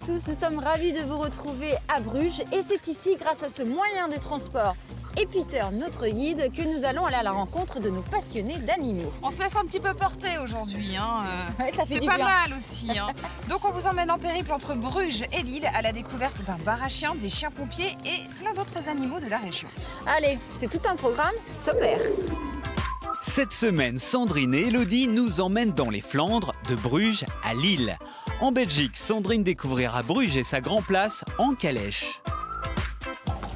tous, nous sommes ravis de vous retrouver à Bruges et c'est ici, grâce à ce moyen de transport et Peter, notre guide, que nous allons aller à la rencontre de nos passionnés d'animaux. On se laisse un petit peu porter aujourd'hui, Ouais, ça fait c'est du pas bien. mal aussi. Donc on vous emmène en périple entre Bruges et Lille à la découverte d'un bar à chiens, des chiens pompiers et plein d'autres animaux de la région. Allez, c'est tout un programme, s'opère. Cette semaine, Sandrine et Elodie nous emmènent dans les Flandres, de Bruges à Lille. En Belgique, Sandrine découvrira Bruges et sa Grand Place en calèche.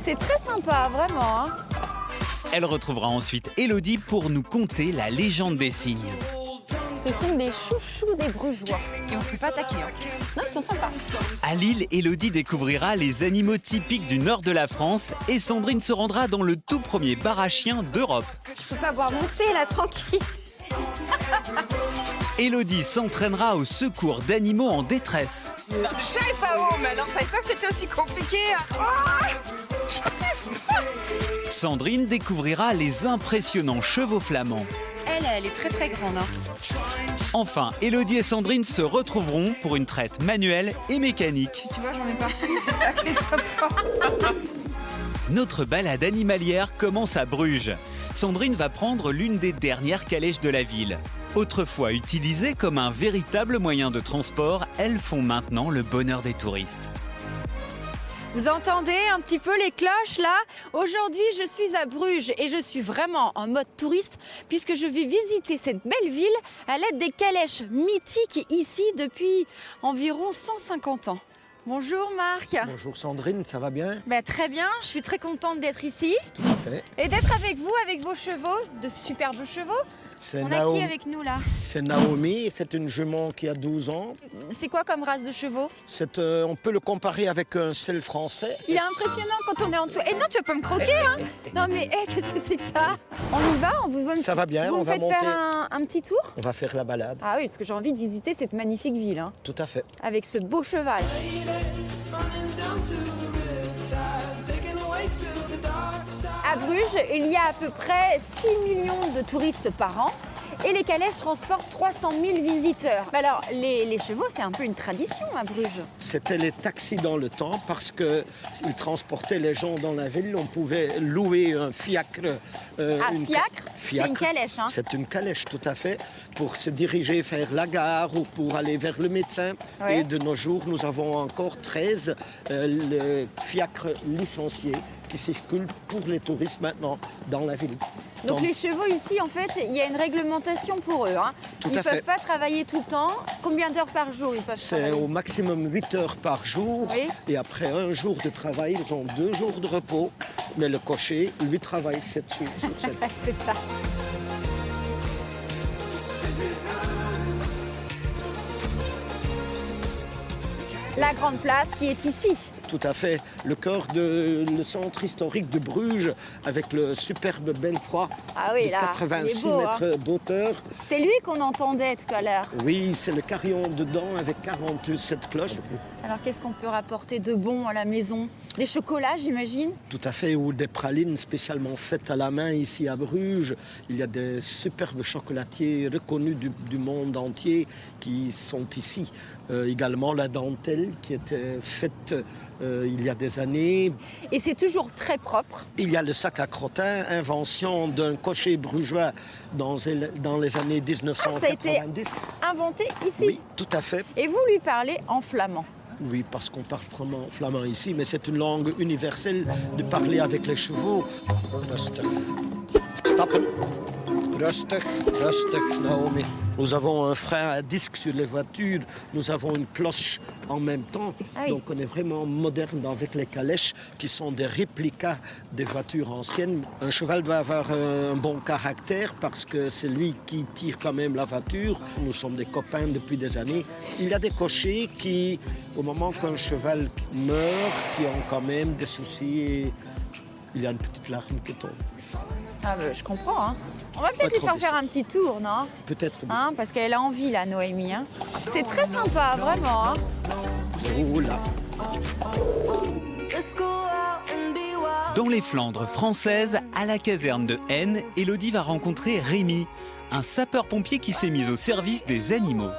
C'est très sympa, vraiment. Elle retrouvera ensuite Elodie pour nous conter la légende des cygnes. Ce sont des chouchous des Brugeois. Et on se fait pas attaquer. Non, ils sont sympas. À Lille, Elodie découvrira les animaux typiques du nord de la France et Sandrine se rendra dans le tout premier bar à chiens d'Europe. Je peux pas boire mon thé là, tranquille. Elodie s'entraînera au secours d'animaux en détresse. Je savais pas où, mais alors je savais pas que c'était aussi compliqué. Sandrine découvrira les impressionnants chevaux flamands. Elle est très très grande. Enfin, Elodie et Sandrine se retrouveront pour une traite manuelle et mécanique. Tu vois, j'en ai pas. C'est ça qui est sympa. Notre balade animalière commence à Bruges. Sandrine va prendre l'une des dernières calèches de la ville. Autrefois utilisées comme un véritable moyen de transport, elles font maintenant le bonheur des touristes. Vous entendez un petit peu les cloches là? Aujourd'hui, je suis à Bruges et je suis vraiment en mode touriste puisque je vais visiter cette belle ville à l'aide des calèches mythiques ici depuis environ 150 ans. Bonjour Marc. Bonjour Sandrine, ça va bien? Très bien, je suis très contente d'être ici Tout à fait. et d'être avec vous, avec vos chevaux, de superbes chevaux. C'est On a qui avec nous là? C'est Naomi, c'est une jument qui a 12 ans. C'est quoi comme race de chevaux? On peut le comparer avec un sel français. Il est impressionnant quand on est en dessous. Et non, tu vas pas me croquer, hein? Non mais qu'est-ce que c'est que ça? On y va? Ça va bien, vous on me va faites monter. faire un petit tour? On va faire la balade. Ah oui, parce que j'ai envie de visiter cette magnifique ville, hein, Tout à fait. avec ce beau cheval. À Bruges, il y a à peu près 6 millions de touristes par an. Et les calèches transportent 300 000 visiteurs. Mais alors, les chevaux, c'est un peu une tradition à Bruges. C'était les taxis dans le temps parce qu'ils transportaient les gens dans la ville. On pouvait louer un fiacre. Fiacre, c'est une calèche, hein? C'est une calèche, tout à fait, pour se diriger vers la gare ou pour aller vers le médecin. Ouais. Et de nos jours, nous avons encore 13 fiacres licenciés qui circulent pour les touristes maintenant dans la ville. Donc les chevaux ici, en fait, il y a une réglementation pour eux, hein. Tout Ils à ne peuvent fait. pas travailler tout le temps. Combien d'heures par jour ils peuvent C'est travailler? au maximum 8 heures par jour. Oui. Et après un jour de travail, ils ont 2 jours de repos. Mais le cocher, lui, travaille 7 jours sur 7. C'est ça. La grande place qui est ici. Tout à fait. Le cœur de le centre historique de Bruges, avec le superbe belfroid Ah oui, de là, 86 il est beau, hein. mètres d'auteur. C'est lui qu'on entendait tout à l'heure. Oui, c'est le carillon dedans avec 47 cloches. Alors qu'est-ce qu'on peut rapporter de bon à la maison? Des chocolats, j'imagine? Tout à fait, ou des pralines spécialement faites à la main ici à Bruges. Il y a des superbes chocolatiers reconnus du monde entier qui sont ici. Également la dentelle qui était faite il y a des années. Et c'est toujours très propre. Il y a le sac à crottin, invention d'un cocher brugeois dans les années 1990. Ça a été inventé ici. Oui, tout à fait. Et vous lui parlez en flamand. Oui, parce qu'on parle flamand ici, mais c'est une langue universelle de parler avec les chevaux. Rustig. Stappen. Rustig, rustig, Naomi. Nous avons un frein à disque sur les voitures, nous avons une cloche en même temps. Ah oui. Donc on est vraiment moderne avec les calèches qui sont des réplicas des voitures anciennes. Un cheval doit avoir un bon caractère parce que c'est lui qui tire quand même la voiture. Nous sommes des copains depuis des années. Il y a des cochers qui, au moment qu'un cheval meurt, qui ont quand même des soucis et il y a une petite larme qui tombe. Ah je comprends, hein. On va peut-être lui faire faire un petit tour, non? Peut-être. Hein, parce qu'elle a envie, là, Noémie. Hein. C'est très sympa, vraiment. Hein. Oh là. Dans les Flandres françaises, à la caserne de Haine, Elodie va rencontrer Rémi, un sapeur-pompier qui s'est mis au service des animaux.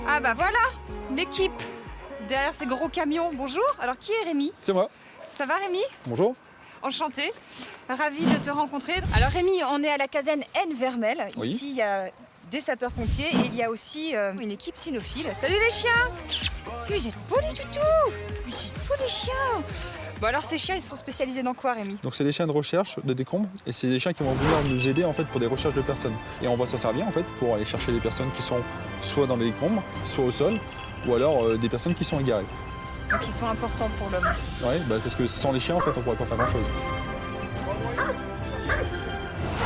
Ah bah voilà, l'équipe derrière ces gros camions. Bonjour. Alors, qui est Rémi? C'est moi. Ça va, Rémi? Bonjour. Enchantée. Ravie de te rencontrer. Alors, Rémi, on est à la caserne N Vermel. Oui. Ici, il y a des sapeurs-pompiers et il y a aussi une équipe cynophile. Salut les chiens! Vous êtes beaux les toutous! Vous êtes beaux les chiens! Bon, alors, ces chiens, ils sont spécialisés dans quoi, Rémi? Donc c'est des chiens de recherche, de décombres, et c'est des chiens qui vont venir nous aider en fait pour des recherches de personnes. Et on va s'en servir en fait pour aller chercher des personnes qui sont soit dans les décombres, soit au sol, ou alors des personnes qui sont égarées. Donc, ils sont importants pour l'homme. Ouais, parce que sans les chiens en fait on pourrait pas faire grand chose.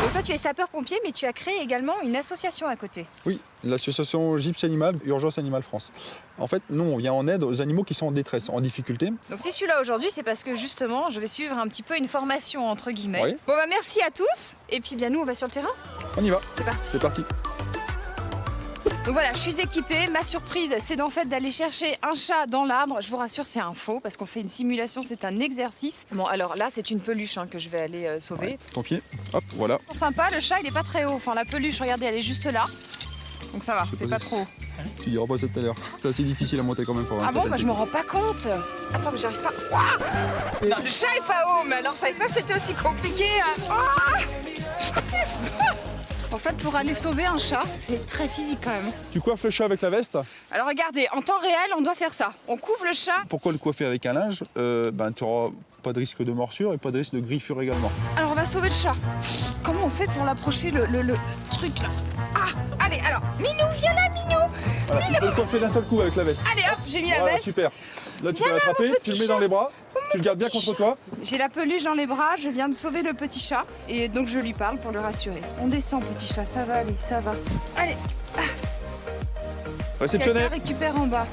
Donc, toi, tu es sapeur-pompier, mais tu as créé également une association à côté. Oui, l'association Gypsy Animal, Urgence Animale France. En fait, nous on vient en aide aux animaux qui sont en détresse, en difficulté. Donc, si je suis là aujourd'hui, c'est parce que justement, je vais suivre un petit peu une formation, entre guillemets. Oui. Bon, bah, merci à tous. Et puis, bien, nous, on va sur le terrain. On y va, C'est parti. c'est parti. Donc voilà, je suis équipée. Ma surprise, c'est en fait d'aller chercher un chat dans l'arbre. Je vous rassure, c'est un faux parce qu'on fait une simulation, c'est un exercice. Bon, alors là, c'est une peluche que je vais aller sauver. Ouais, ton pied, hop, voilà. Sympa, le chat, il est pas très haut. Enfin, la peluche, regardez, elle est juste là. Donc ça va, c'est pas trop haut. Tu diras pas ça tout à l'heure. C'est assez difficile à monter quand même pour Ah bon, bah je me rends pas compte. Attends, mais j'arrive pas. Ouah, non, le chat est pas haut, mais alors je savais pas que c'était aussi compliqué. En fait, pour aller sauver un chat, c'est très physique quand même. Tu coiffes le chat avec la veste. Alors regardez, en temps réel, on doit faire ça. On couvre le chat. Pourquoi le coiffer avec un linge? Tu n'auras pas de risque de morsure et pas de risque de griffure également. Alors on va sauver le chat. Comment on fait pour l'approcher le truc là? Ah, allez, alors, Minou, viens là, Minou. Voilà, tu peux le coiffer d'un seul coup avec la veste. Allez hop, j'ai mis la Voilà, veste. super. Là, tu Viens peux là, l'attraper, mon tu petit le mets dans chat. les bras, tu le gardes bien petit contre toi. J'ai la peluche dans les bras, je viens de sauver le petit chat. Et donc je lui parle pour le rassurer. On descend, petit chat, ça va aller, ça va. Allez, Réceptionnaire. quelqu'un récupère en bas.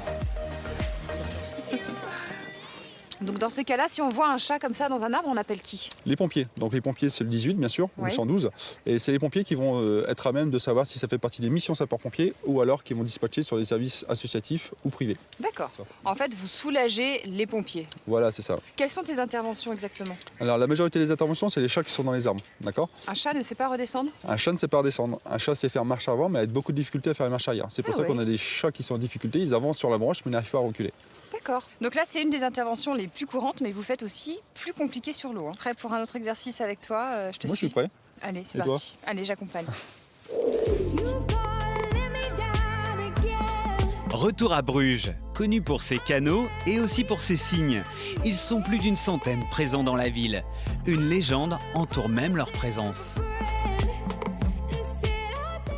Donc dans ces cas-là, si on voit un chat comme ça dans un arbre, on appelle qui? Les pompiers. Donc les pompiers, c'est le 18 bien sûr, ou Oui. le 112. Et c'est les pompiers qui vont être à même de savoir si ça fait partie des missions sapeurs-pompiers ou alors qui vont dispatcher sur des services associatifs ou privés. D'accord. Ça. En fait, vous soulagez les pompiers. Voilà, c'est ça. Quelles sont tes interventions exactement? Alors la majorité des interventions, c'est les chats qui sont dans les arbres, d'accord? Un chat ne sait pas redescendre? Un chat ne sait pas redescendre. Un chat sait faire marche avant, mais a beaucoup de difficultés à faire marche arrière. C'est pour Ah ça ouais. qu'on a des chats qui sont en difficulté, ils avancent sur la branche mais n'arrivent pas à reculer. D'accord. Donc là, c'est une des interventions les plus courantes, mais vous faites aussi plus compliqué sur l'eau. Prêt pour un autre exercice avec toi? Je te Moi, je suis. suis prêt. Allez, c'est Et toi? parti. Allez, j'accompagne. Retour à Bruges, connu pour ses canaux et aussi pour ses cygnes. Ils sont plus d'une centaine présents dans la ville. Une légende entoure même leur présence.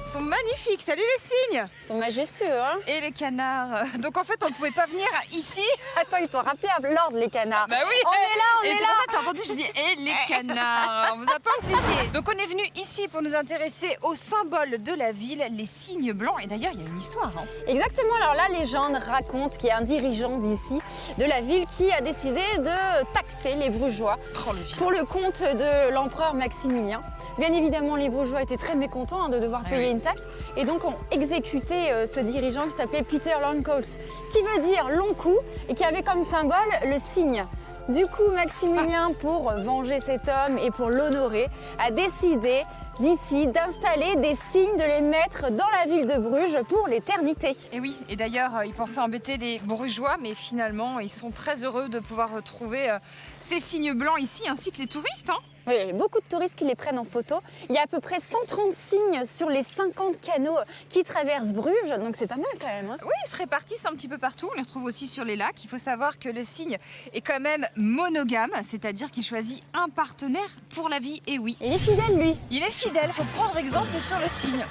Ils sont magnifiques. Salut les cygnes! Ils sont majestueux, hein? Et les canards. Donc en fait, on ne pouvait pas venir ici. Attends, ils t'ont rappelé à l'ordre, les canards. Bah oui. On est là, on Et est c'est là. pour ça que tu as entendu, je dis, et les canards, on vous a pas oublié. Donc on est venu ici pour nous intéresser au symbole de la ville, les cygnes blancs. Et d'ailleurs, il y a une histoire. Exactement, alors la légende raconte qu'il y a un dirigeant d'ici, de la ville, qui a décidé de taxer les Brugeois Oh, le vieux. pour le compte de l'empereur Maximilien. Bien évidemment, les Brugeois étaient très mécontents de devoir payer une taxe et donc ont exécuté ce dirigeant qui s'appelait Peter Longcoats, qui veut dire long cou et qui avait comme symbole le cygne. Du coup, Maximilien, pour venger cet homme et pour l'honorer, a décidé d'ici d'installer des cygnes, de les mettre dans la ville de Bruges pour l'éternité. Et oui, et d'ailleurs, ils pensaient embêter les Brugeois, mais finalement, ils sont très heureux de pouvoir retrouver ces cygnes blancs ici, ainsi que les touristes. Oui, il y a beaucoup de touristes qui les prennent en photo. Il y a à peu près 130 cygnes sur les 50 canaux qui traversent Bruges, donc c'est pas mal quand même. Hein. Oui, ils se répartissent un petit peu partout. On les retrouve aussi sur les lacs. Il faut savoir que le cygne est quand même monogame, c'est-à-dire qu'il choisit un partenaire pour la vie. Et oui, Il est fidèle, lui. il est fidèle. Il faut prendre exemple sur le cygne.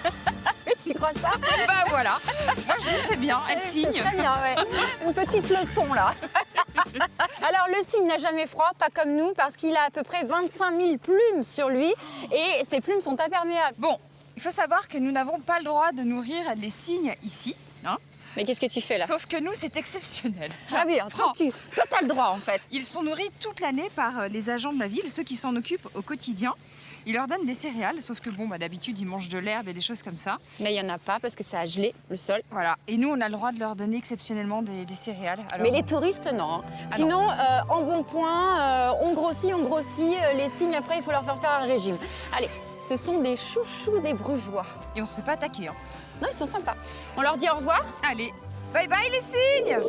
Tu crois ça? Bah voilà. Moi je dis c'est bien, être C'est cygne. très bien, ouais. Une petite leçon là. Alors le cygne n'a jamais froid, pas comme nous, parce qu'il a à peu près 25 000 plumes sur lui et ses plumes sont imperméables. Bon, il faut savoir que nous n'avons pas le droit de nourrir les cygnes ici. Mais qu'est-ce que tu fais là? Sauf que nous, c'est exceptionnel. Ah oui, prends. toi t'as le droit en fait. Ils sont nourris toute l'année par les agents de la ville, ceux qui s'en occupent au quotidien. Ils leur donnent des céréales, sauf que bon, d'habitude, ils mangent de l'herbe et des choses comme ça. Là il n'y en a pas parce que ça a gelé le sol. Voilà. Et nous, on a le droit de leur donner exceptionnellement des céréales. Alors, Mais les touristes, non. Ah Sinon, en bon point, on grossit. Les cygnes, après, il faut leur faire un régime. Allez, ce sont des chouchous des Brugeois. Et on se fait pas attaquer. Non, ils sont sympas. On leur dit au revoir. Allez, Bye bye les cygnes!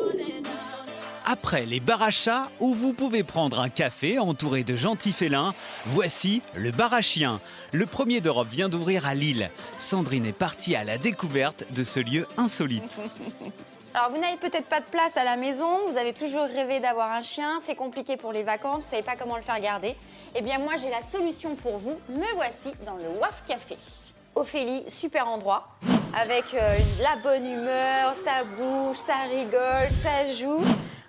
Après les bars à chats, où vous pouvez prendre un café entouré de gentils félins, voici le bar à chiens. Le premier d'Europe vient d'ouvrir à Lille. Sandrine est partie à la découverte de ce lieu insolite. Alors vous n'avez peut-être pas de place à la maison, vous avez toujours rêvé d'avoir un chien, c'est compliqué pour les vacances, vous ne savez pas comment le faire garder. Eh bien moi j'ai la solution pour vous, me voici dans le WAF Café. Ophélie, super endroit, avec la bonne humeur, ça bouge, ça rigole, ça joue.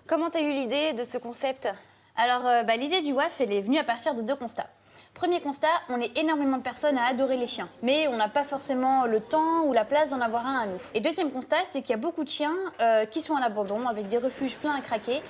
Comment t'as eu l'idée de ce concept? Alors, l'idée du WAF, elle est venue à partir de 2 constats. Premier constat, on est énormément de personnes à adorer les chiens, mais on n'a pas forcément le temps ou la place d'en avoir un à nous. Et deuxième constat, c'est qu'il y a beaucoup de chiens qui sont à l'abandon, avec des refuges pleins à craquer.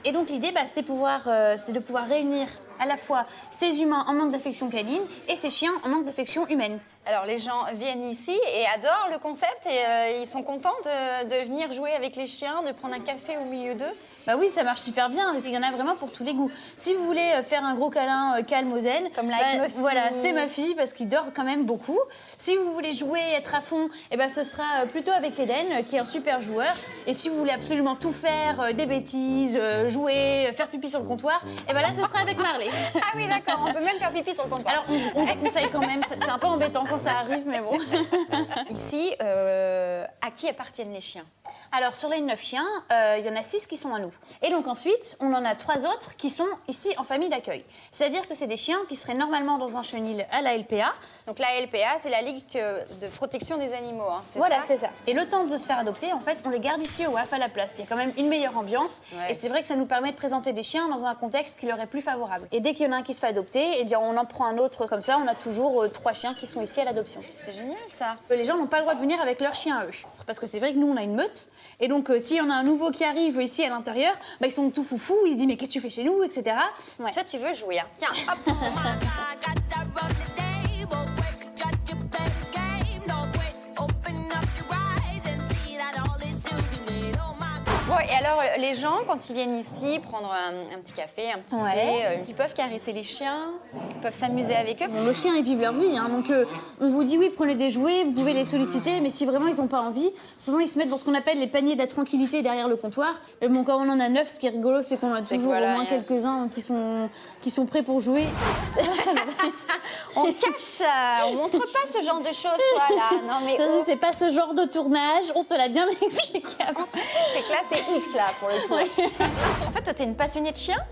Et donc l'idée, c'est de pouvoir réunir à la fois ces humains en manque d'affection canine et ces chiens en manque d'affection humaine. Alors les gens viennent ici et adorent le concept et ils sont contents de venir jouer avec les chiens, de prendre un café au milieu d'eux. Bah oui, ça marche super bien, il y en a vraiment pour tous les goûts. Si vous voulez faire un gros câlin calme aux zen, comme la voilà, c'est ma fille parce qu'il dort quand même beaucoup. Si vous voulez jouer, être à fond, ce sera plutôt avec Eden qui est un super joueur. Et si vous voulez absolument tout faire, des bêtises, jouer, faire pipi sur le comptoir, là ce sera avec Marley. Ah oui d'accord, on peut même faire pipi sur le comptoir. Alors on déconseille quand même, c'est un peu embêtant quand ça arrive, mais bon. Ici, à qui appartiennent les chiens? Alors sur les 9 chiens, il y en a 6 qui sont à nous. Et donc ensuite, on en a 3 autres qui sont ici en famille d'accueil. C'est-à-dire que c'est des chiens qui seraient normalement dans un chenil à la LPA. Donc la LPA, c'est la Ligue de protection des animaux, hein, voilà, c'est ça. Et le temps de se faire adopter, en fait, on les garde ici au WAF à la place. Il y a quand même une meilleure ambiance. Ouais. Et c'est vrai que ça nous permet de présenter des chiens dans un contexte qui leur est plus favorable. Et dès qu'il y en a un qui se fait adopter, on en prend un autre comme ça. On a toujours 3 chiens qui sont ici à l'adoption. C'est génial ça. Les gens n'ont pas le droit de venir avec leurs chiens à eux. Parce que c'est vrai que nous, on a une meute. Et donc, s'il y en a un nouveau qui arrive ici à l'intérieur, ils sont tout foufous, ils se disent « mais qu'est-ce que tu fais chez nous ?» etc. Ouais. Toi, tu veux jouer, hein. Tiens, hop. Bon, et alors, les gens, quand ils viennent ici prendre un petit café, un petit thé, ils peuvent caresser les chiens, ils peuvent s'amuser avec eux. Bon, nos chiens, ils vivent leur vie, hein, donc on vous dit oui, prenez des jouets, vous pouvez les solliciter, mais si vraiment ils n'ont pas envie, souvent ils se mettent dans ce qu'on appelle les paniers de la tranquillité derrière le comptoir. Bon, quand on en a 9, ce qui est rigolo, c'est qu'on a toujours au moins quelques-uns qui sont prêts pour jouer. On cache, on montre pas ce genre de choses, voilà. Non mais c'est pas ce genre de tournage, on te l'a bien expliqué avant. C'est que là, c'est X là pour le coup. Ouais. En fait, toi, t'es une passionnée de chiens?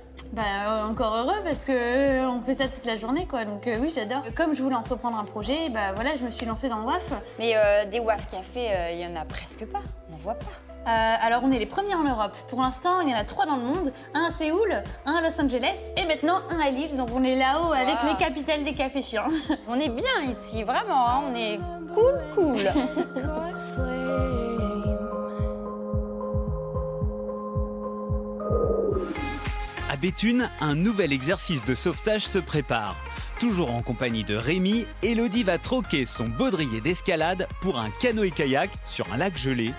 Encore heureux parce que on fait ça toute la journée, quoi. Donc oui, j'adore. Comme je voulais entreprendre un projet, je me suis lancée dans le WAF. Mais des WAF cafés, il y en a presque pas. On voit pas. Alors on est les premiers en Europe. Pour l'instant, il y en a 3 dans le monde. Un à Séoul, un à Los Angeles et maintenant un à Lille. Donc on est là-haut avec les capitales des cafés chiens. On est bien ici, vraiment. Hein. On est cool. À Béthune, un nouvel exercice de sauvetage se prépare. Toujours en compagnie de Rémi, Élodie va troquer son baudrier d'escalade pour un canoë-kayak sur un lac gelé.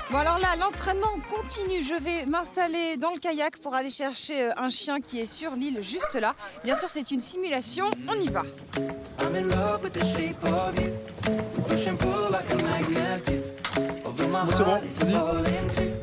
Bon alors là, l'entraînement continue. Je vais m'installer dans le kayak pour aller chercher un chien qui est sur l'île juste là. Bien sûr, c'est une simulation. On y va. C'est bon, vas-y.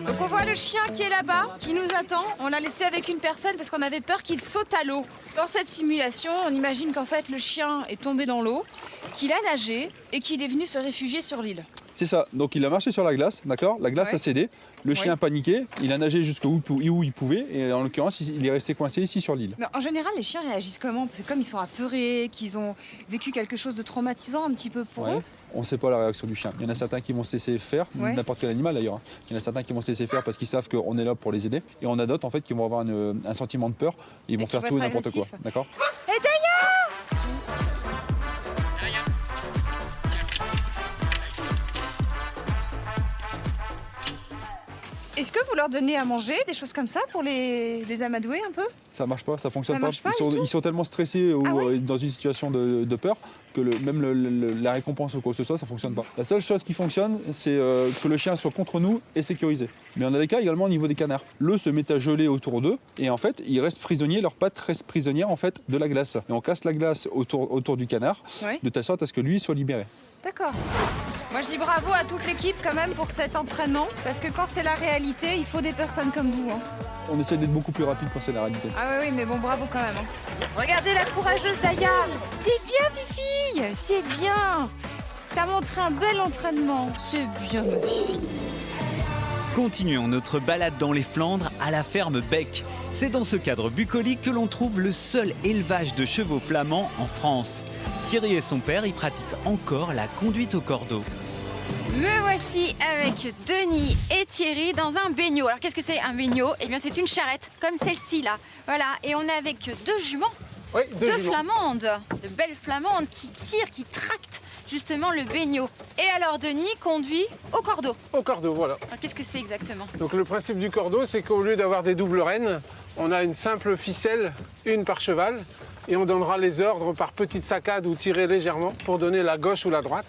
Donc on voit le chien qui est là-bas, qui nous attend. On l'a laissé avec une personne parce qu'on avait peur qu'il saute à l'eau. Dans cette simulation, on imagine qu'en fait le chien est tombé dans l'eau, qu'il a nagé et qu'il est venu se réfugier sur l'île. C'est ça, donc il a marché sur la glace, d'accord? La glace a cédé, le chien a paniqué, il a nagé jusqu'où il pouvait et en l'occurrence il est resté coincé ici sur l'île. Mais en général les chiens réagissent comment? C'est comme ils sont apeurés, qu'ils ont vécu quelque chose de traumatisant un petit peu pour eux. On ne sait pas la réaction du chien. Il y en a certains qui vont se laisser faire, n'importe quel animal d'ailleurs. Il y en a certains qui vont se laisser faire parce qu'ils savent qu'on est là pour les aider. Et on a d'autres en fait qui vont avoir un sentiment de peur. Et ils vont faire tout et n'importe quoi. D'accord? Est-ce que vous leur donnez à manger, des choses comme ça, pour les amadouer un peu? Ça marche pas, ça fonctionne Ça marche pas Ils du tout. sont tellement stressés ou Ah ouais dans une situation de peur que même la récompense ou quoi que ce soit, ça fonctionne pas. La seule chose qui fonctionne, c'est que le chien soit contre nous et sécurisé. Mais on a des cas également au niveau des canards. L'œuf se met à geler autour d'eux et en fait, ils restent prisonniers, leurs pattes restent prisonnières en fait de la glace. Et on casse la glace autour du canard Oui. de telle sorte à ce que lui soit libéré. D'accord. Moi, je dis bravo à toute l'équipe quand même pour cet entraînement, parce que quand c'est la réalité, il faut des personnes comme vous. Hein. On essaie d'être beaucoup plus rapide quand c'est la réalité. Ah oui, mais bon, bravo quand même. Hein. Regardez la courageuse Daya. C'est bien, Fifi. C'est bien. T'as montré un bel entraînement. C'est bien, ma fille. Continuons notre balade dans les Flandres à la ferme Bec. C'est dans ce cadre bucolique que l'on trouve le seul élevage de chevaux flamands en France. Thierry et son père y pratiquent encore la conduite au cordeau. Me voici avec Denis et Thierry dans un baigneau. Alors qu'est-ce que c'est un baigneau? Eh bien c'est une charrette comme celle-ci là. Voilà, et on est avec deux juments, Oui, deux flamandes, de belles flamandes qui tirent, qui tractent justement le baigneau. Et alors Denis conduit au cordeau. Au cordeau, voilà. Alors qu'est-ce que c'est exactement? Donc le principe du cordeau, c'est qu'au lieu d'avoir des doubles rênes, on a une simple ficelle, une par cheval, et on donnera les ordres par petites saccades ou tirer légèrement pour donner la gauche ou la droite.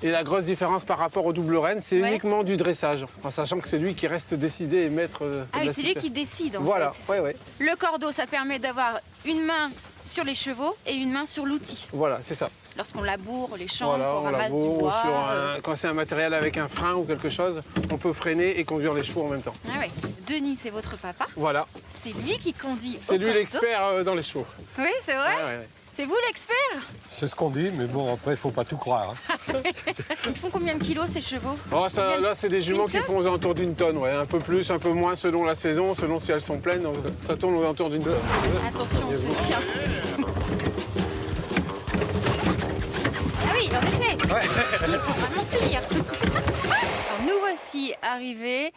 Et la grosse différence par rapport aux doubles rênes, c'est uniquement du dressage, en sachant que c'est lui qui reste décidé et maître de Ah oui, la c'est lui situation. qui décide en Voilà, fait. ouais, ouais. Le cordeau, ça permet d'avoir une main sur les chevaux et une main sur l'outil. Voilà, c'est ça. Lorsqu'on laboure les champs, Voilà, qu'on on ramasse du laboure, ou bois. sur quand c'est un matériel avec un frein ou quelque chose, on peut freiner et conduire les chevaux en même temps. Ah ouais. Denis, c'est votre papa. Voilà, C'est lui qui conduit. c'est au lui cordeau. l'expert dans les chevaux. Oui, c'est vrai. Ouais, ouais, ouais. C'est vous l'expert. C'est ce qu'on dit, mais bon, après, il faut pas tout croire. Hein. Ils font combien de kilos ces chevaux? Oh, ça, là, c'est des juments qui font aux alentours d'une tonne, ouais. Un peu plus, un peu moins selon la saison, selon si elles sont pleines. Donc, ça tourne aux alentours d'une tonne. Attention, on se tient. Ah oui, en effet. Il faut vraiment se tenir. Alors, nous voici arrivés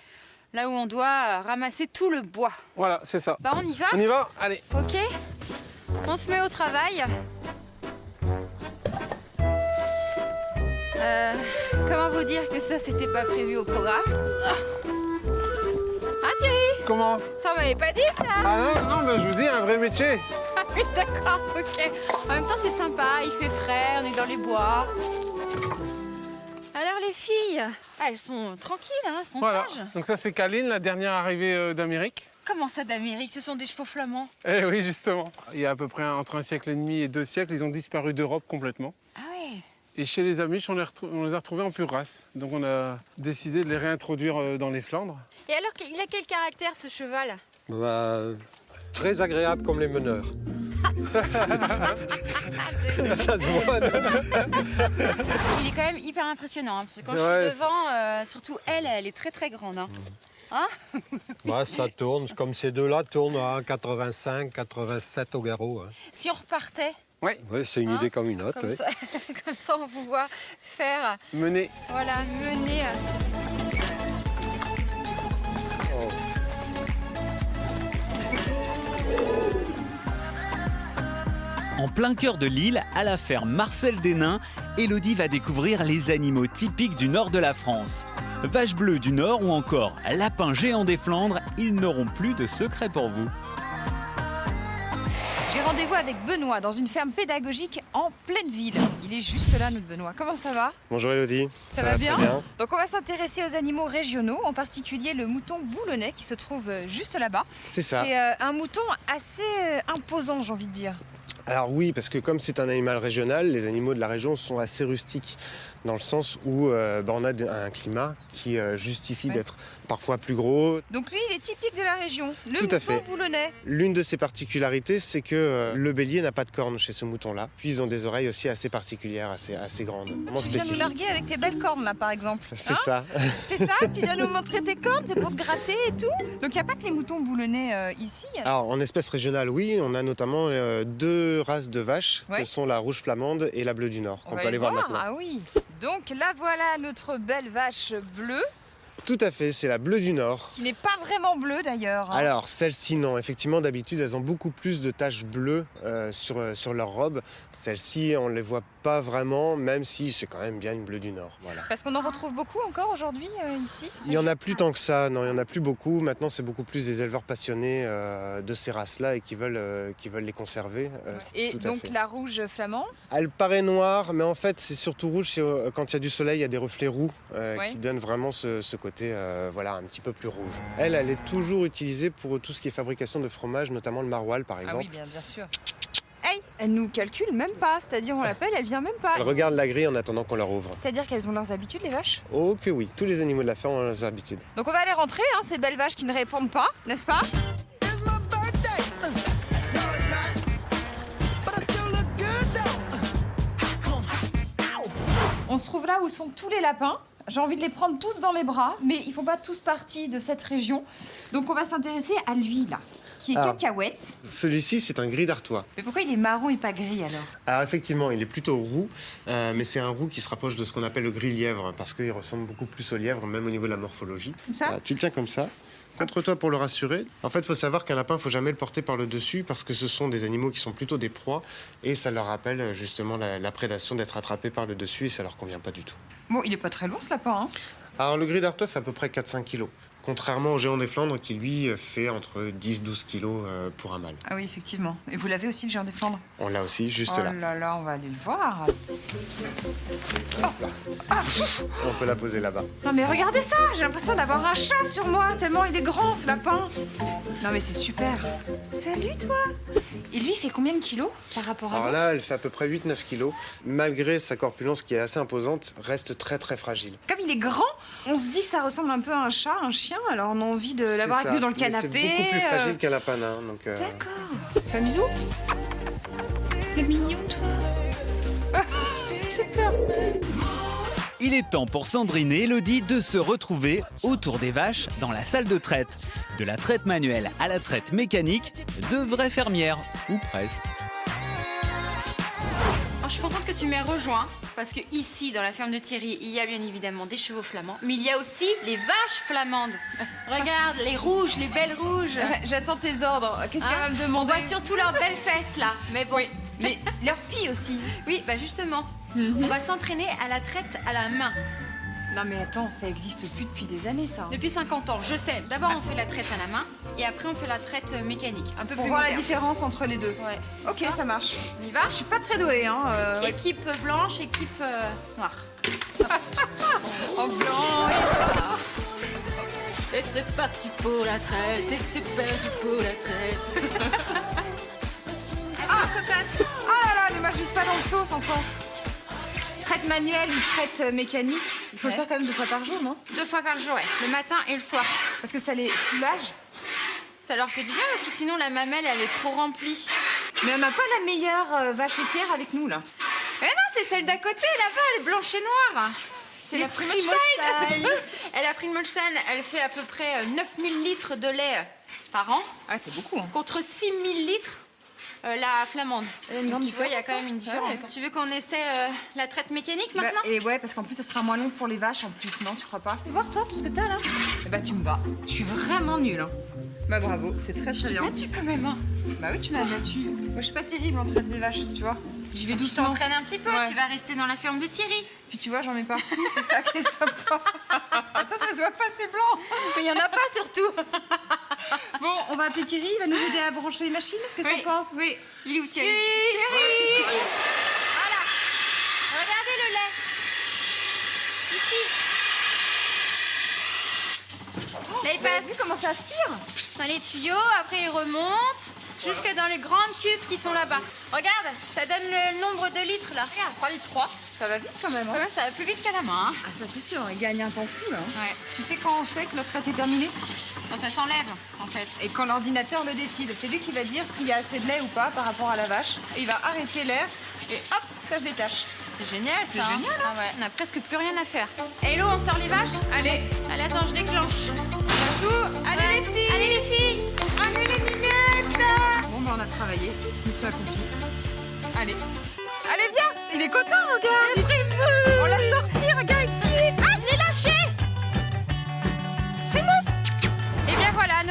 là où on doit ramasser tout le bois. Voilà, c'est ça. Bah on y va? On y va? Allez. Ok. On se met au travail. Comment vous dire que ça, c'était pas prévu au programme? Ah Thierry, Comment? ça on m'avait pas dit ça. Ah non, mais je vous dis, un vrai métier. Ah oui, d'accord, ok. En même temps, c'est sympa, il fait frais, on est dans les bois. Alors les filles, elles sont tranquilles, hein, elles sont Voilà. sages. Donc ça, c'est Kaline, la dernière arrivée d'Amérique. Comment ça d'Amérique? Ce sont des chevaux flamands. Eh oui, justement. Il y a à peu près entre un siècle et demi et 2 siècles, ils ont disparu d'Europe complètement. Ah ouais. Et chez les Amish, on les a retrouvés en pure race. Donc on a décidé de les réintroduire dans les Flandres. Et alors, il a quel caractère ce cheval? Bah, très agréable comme les meneurs. Ça se voit, non? Il est quand même hyper impressionnant, hein, parce que quand je Ouais, suis devant, surtout elle est très très grande. Hein. Bah, ça tourne, comme ces deux-là tournent à 85, 87 au garrot. Hein. Si on repartait Ouais, c'est une Hein, idée comme une autre. comme, ouais. ça, comme ça, on vous voit faire, Menés. voilà, mener. En plein cœur de l'île, à la ferme Marcel Desnains, Élodie va découvrir les animaux typiques du nord de la France. Vaches bleues du nord ou encore lapins géants des Flandres, ils n'auront plus de secret pour vous. J'ai rendez-vous avec Benoît dans une ferme pédagogique en pleine ville. Il est juste là, notre Benoît. Comment ça va? Bonjour Elodie. Ça va bien? très bien. Donc on va s'intéresser aux animaux régionaux, en particulier le mouton boulonnais qui se trouve juste là-bas. C'est ça. C'est un mouton assez imposant, j'ai envie de dire. Alors oui, parce que comme c'est un animal régional, les animaux de la région sont assez rustiques, dans le sens où on a un climat qui justifie d'être parfois plus gros. Donc lui, il est typique de la région, le Tout à mouton fait. boulonnais. L'une de ses particularités, c'est que le bélier n'a pas de cornes chez ce mouton-là. Puis ils ont des oreilles aussi assez particulières, assez grandes. Vraiment Tu viens nous spécifiques. larguer avec tes belles cornes là, par exemple. C'est Hein? ça. C'est ça? Tu viens nous montrer tes cornes, c'est pour te gratter et tout? Donc il n'y a pas que les moutons boulonnais ici. Alors en espèce régionale, oui, on a notamment 2 races de vaches, Ouais. que sont la rouge flamande et la bleue du Nord, qu'on On va peut aller voir maintenant. Ah oui. Donc là voilà notre belle vache bleue. Tout à fait, c'est la bleue du Nord. Qui n'est pas vraiment bleue d'ailleurs. Alors, celle-ci, non. Effectivement, d'habitude, elles ont beaucoup plus de taches bleues sur leur robe. Celle-ci, on ne les voit pas vraiment, même si c'est quand même bien une bleue du Nord. Voilà. Parce qu'on en retrouve beaucoup encore aujourd'hui ici. Il n'y en a plus tant que ça, non, il n'y en a plus beaucoup. Maintenant, c'est beaucoup plus des éleveurs passionnés de ces races-là et qui veulent les conserver. Et tout à donc fait. la rouge flamand. Elle paraît noire, mais en fait, c'est surtout rouge. Quand il y a du soleil, il y a des reflets roux qui donnent vraiment ce côté voilà, un petit peu plus rouge. Elle est toujours utilisée pour tout ce qui est fabrication de fromage, notamment le maroilles, par exemple. Ah oui, bien sûr. Hey, elle nous calcule même pas, c'est-à-dire on l'appelle, elle vient même pas. Elles regardent la grille en attendant qu'on leur ouvre. C'est-à-dire qu'elles ont leurs habitudes, les vaches? Oh que oui, tous les animaux de la ferme ont leurs habitudes. Donc on va aller rentrer, hein, ces belles vaches qui ne répondent pas, n'est-ce pas? On se trouve là où sont tous les lapins. J'ai envie de les prendre tous dans les bras, mais ils font pas tous partie de cette région. Donc on va s'intéresser à lui, là, qui est cacahuète. Celui-ci, c'est un gris d'Artois. Mais pourquoi il est marron et pas gris, alors? Alors effectivement, il est plutôt roux, mais c'est un roux qui se rapproche de ce qu'on appelle le gris lièvre, parce qu'il ressemble beaucoup plus au lièvre, même au niveau de la morphologie. Comme ça? Tu le tiens comme ça. Contre toi pour le rassurer. En fait, il faut savoir qu'un lapin, il ne faut jamais le porter par le dessus parce que ce sont des animaux qui sont plutôt des proies et ça leur rappelle justement la prédation d'être attrapés par le dessus et ça leur convient pas du tout. Bon, il est pas très lourd, ce lapin, hein? Alors, le gris d'Artois fait à peu près 4-5 kilos, contrairement au géant des Flandres qui, lui, fait entre 10-12 kilos pour un mâle. Ah oui, effectivement. Et vous l'avez aussi, le géant des Flandres? On l'a aussi, juste là. Oh là là, on va aller le voir. On peut la poser là-bas. Non mais regardez ça, j'ai l'impression d'avoir un chat sur moi, tellement il est grand ce lapin. Non mais c'est super. Salut toi. Et lui, il fait combien de kilos par rapport à Alors l'autre? là, elle fait à peu près 8-9 kilos. Malgré sa corpulence qui est assez imposante, reste très très fragile. Comme il est grand, on se dit que ça ressemble un peu à un chat, un chien, alors on a envie de l'avoir avec nous dans le canapé. C'est beaucoup plus fragile qu'un lapin nain. Donc, D'accord. Fais un bisou. T'es mignon toi. J'ai peur. Il est temps pour Sandrine et Elodie de se retrouver autour des vaches dans la salle de traite. De la traite manuelle à la traite mécanique, de vraies fermières, ou presque. Alors, je suis contente que tu m'aies rejoint parce que ici, dans la ferme de Thierry, il y a bien évidemment des chevaux flamands, mais il y a aussi les vaches flamandes. Regarde, les rouges, les belles rouges. J'attends tes ordres. Qu'est-ce qu'elle va me On demander? voit surtout leurs belles fesses là. Mais bon. Oui, mais leur pie aussi. Oui, bah justement. On va s'entraîner à la traite à la main. Non mais attends, ça existe plus depuis des années ça. Depuis 50 ans, je sais. D'abord, on fait la traite à la main et après, on fait la traite mécanique. Un peu Pour plus voir la moderne. différence entre les deux. Ouais. Ok, ça marche. On y va? Je suis pas très douée, hein. Équipe blanche, équipe noire. En blanc. Et c'est parti pour la traite, et c'est parti pour la traite. Ah, cocotte. Oh là là, mais moi je vise pas dans le seau sans sang. Traite manuelle ou traite mécanique, il faut le faire quand même 2 fois par jour, non? 2 fois par jour, ouais. Le matin et le soir. Parce que ça les soulage. Ça leur fait du bien parce que sinon la mamelle, elle est trop remplie. Mais on n'a pas la meilleure vache laitière avec nous, là. Mais non, c'est celle d'à côté, là-bas, elle est blanche et noire. C'est la Primolstein. Elle a Primolstein, elle fait à peu près 9000 litres de lait par an. Ah, c'est beaucoup, hein. Contre 6000 litres la flamande. grande Tu vois, il y a différence, quand même une différence. ouais. Tu veux qu'on essaie la traite mécanique Bah, maintenant? et ouais, parce qu'en plus, ce sera moins long pour les vaches en plus, non? Tu crois pas? Voir toi, tout ce que t'as là. Eh bah, tu me bats. Je suis vraiment nulle, hein. Bah, bravo, c'est très Je t'ai bien. battu quand même. Hein. Bah oui, tu m'as battu. Moi, je suis pas terrible en traite des vaches, tu vois. J'y vais Tu doucement. t'entraînes un petit peu, Ouais. tu vas rester dans la ferme de Thierry. Puis tu vois, j'en mets partout, c'est ça qui est sympa. Attends, ça se voit pas, c'est blanc. Mais il y en a pas surtout. Bon, on va appeler Thierry, il va nous aider à brancher les machines. Qu'est-ce que Oui, t'en penses? Oui, il est où Thierry? Thierry. Voilà. Regardez le lait. Ici. Là, il Vous avez passe vu comment ça aspire? dans les tuyaux, après il remonte jusque dans les grandes cuves qui sont là-bas. Regarde, ça donne le nombre de litres là. Regarde, 3 litres 3. Ça va vite quand même, hein? Ouais, ça va plus vite qu'à la main. Hein. Ah, ça c'est sûr, il gagne un temps fou là. Hein. Ouais. Tu sais quand on sait que notre traite est terminée? Quand ça s'enlève en fait. Et quand l'ordinateur le décide. C'est lui qui va dire s'il y a assez de lait ou pas par rapport à la vache. Et il va arrêter l'air et hop, ça se détache. C'est génial ça. C'est génial, hein. Ah ouais. On a presque plus rien à faire. Hello, on sort les vaches? Allez, Allez, attends, je déclenche. Yassou, allez les filles! Allez les filles. Allez les minettes. Bon, bah on a travaillé, mission accomplie. Allez. Allez, viens! Il est content, regarde! On l'a sorti, regarde, il kiffe! Ah, je l'ai lâché.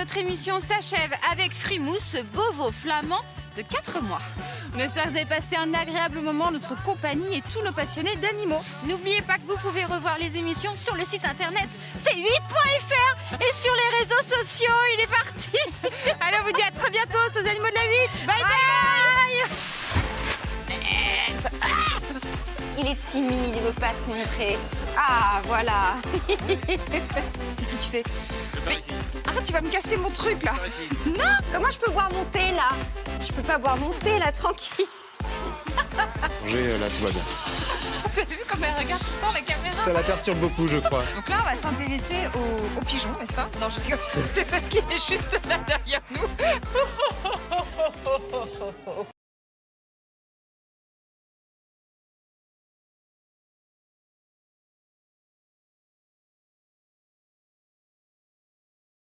notre émission s'achève avec Frimousse, ce beau veau flamand de 4 mois. On espère que vous avez passé un agréable moment en notre compagnie et tous nos passionnés d'animaux. N'oubliez pas que vous pouvez revoir les émissions sur le site internet c8.fr et sur les réseaux sociaux. Il est parti. Allez, on vous dit à très bientôt sur les animaux de la 8. Bye bye. Il est timide, il veut pas se montrer. Ah, voilà. Qu'est-ce que tu fais? Mais arrête, tu vas me casser mon truc là. Non, comment je peux boire mon thé là? Je peux pas boire mon thé là, tranquille. Là, tout va bien. Vous avez vu comme elle regarde tout le temps la caméra? Ça la perturbe beaucoup, je crois. Donc là, on va s'intéresser aux pigeons, n'est-ce pas? Non, je rigole. C'est parce qu'il est juste là derrière nous.